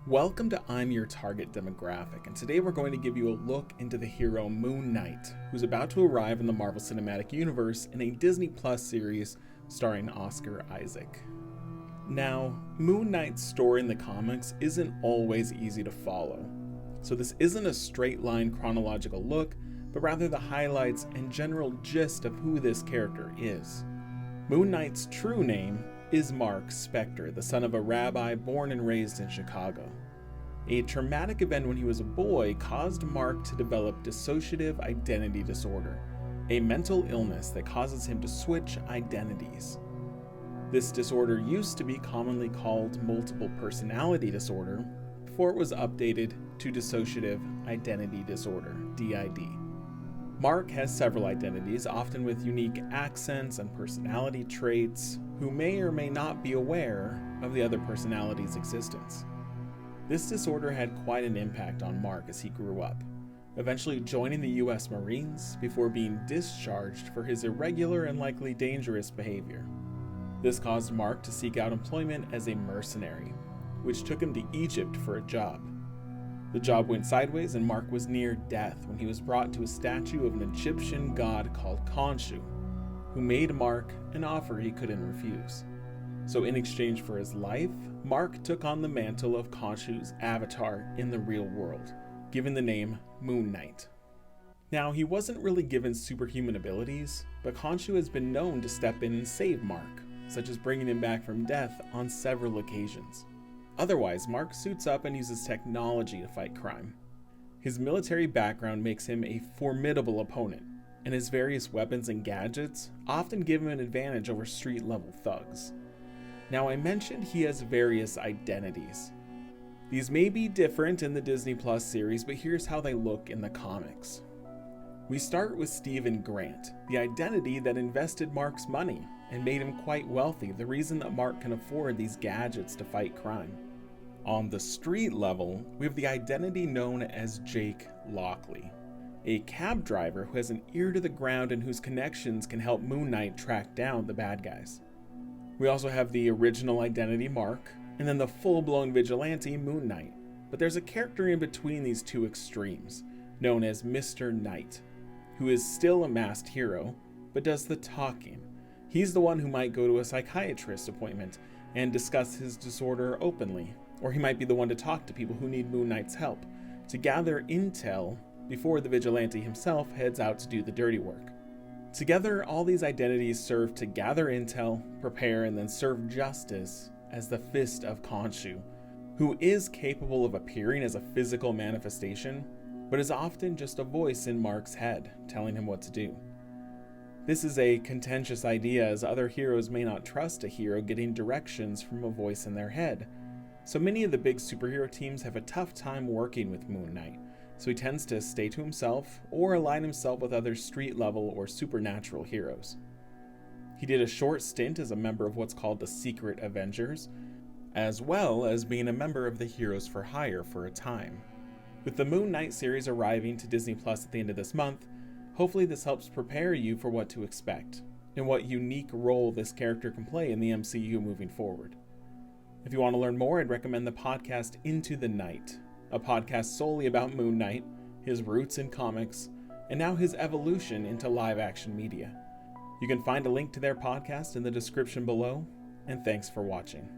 Welcome to I'm Your Target Demographic, and today we're going to give you a look into the hero Moon Knight, who's about to arrive in the Marvel Cinematic Universe in a DisneyPlus series starring Oscar Isaac. Now, Moon Knight's story in the comics isn't always easy to follow, so this isn't a straight line chronological look, but rather the highlights and general gist of who this character is. Moon Knight's true name is Marc Spector, the son of a rabbi born and raised in Chicago. A traumatic event when he was a boy caused Marc to develop dissociative identity disorder, a mental illness that causes him to switch identities. This disorder used to be commonly called multiple personality disorder before it was updated to dissociative identity disorder, DID. Marc has several identities, often with unique accents and personality traits, who may or may not be aware of the other personality's existence. This disorder had quite an impact on Marc as he grew up, eventually joining the US Marines before being discharged for his irregular and likely dangerous behavior. This caused Marc to seek out employment as a mercenary, which took him to Egypt for a job. The job went sideways and Marc was near death when he was brought to a statue of an Egyptian god called Khonshu, who made Marc an offer he couldn't refuse. So in exchange for his life, Marc took on the mantle of Khonshu's avatar in the real world, given the name Moon Knight. Now, he wasn't really given superhuman abilities, but Khonshu has been known to step in and save Marc, such as bringing him back from death on several occasions. Otherwise, Marc suits up and uses technology to fight crime. His military background makes him a formidable opponent, and his various weapons and gadgets often give him an advantage over street-level thugs. Now, I mentioned he has various identities. These may be different in the DisneyPlus series, but here's how they look in the comics. We start with Stephen Grant, the identity that invested Marc's money and made him quite wealthy, the reason that Marc can afford these gadgets to fight crime. On the street level, we have the identity known as Jake Lockley, a cab driver who has an ear to the ground and whose connections can help Moon Knight track down the bad guys. We also have the original identity Marc, and then the full-blown vigilante Moon Knight, but there's a character in between these two extremes, known as Mr. Knight, who is still a masked hero, but does the talking. He's the one who might go to a psychiatrist appointment and discuss his disorder openly, or he might be the one to talk to people who need Moon Knight's help, to gather intel before the vigilante himself heads out to do the dirty work. Together, all these identities serve to gather intel, prepare, and then serve justice as the Fist of Khonshu, who is capable of appearing as a physical manifestation, but is often just a voice in Marc's head telling him what to do. This is a contentious idea, as other heroes may not trust a hero getting directions from a voice in their head. So many of the big superhero teams have a tough time working with Moon Knight, so he tends to stay to himself or align himself with other street-level or supernatural heroes. He did a short stint as a member of what's called the Secret Avengers, as well as being a member of the Heroes for Hire for a time. With the Moon Knight series arriving to DisneyPlus at the end of this month, hopefully this helps prepare you for what to expect, and what unique role this character can play in the MCU moving forward. If you want to learn more, I'd recommend the podcast Into the Night, a podcast solely about Moon Knight, his roots in comics, and now his evolution into live-action media. You can find a link to their podcast in the description below, and thanks for watching.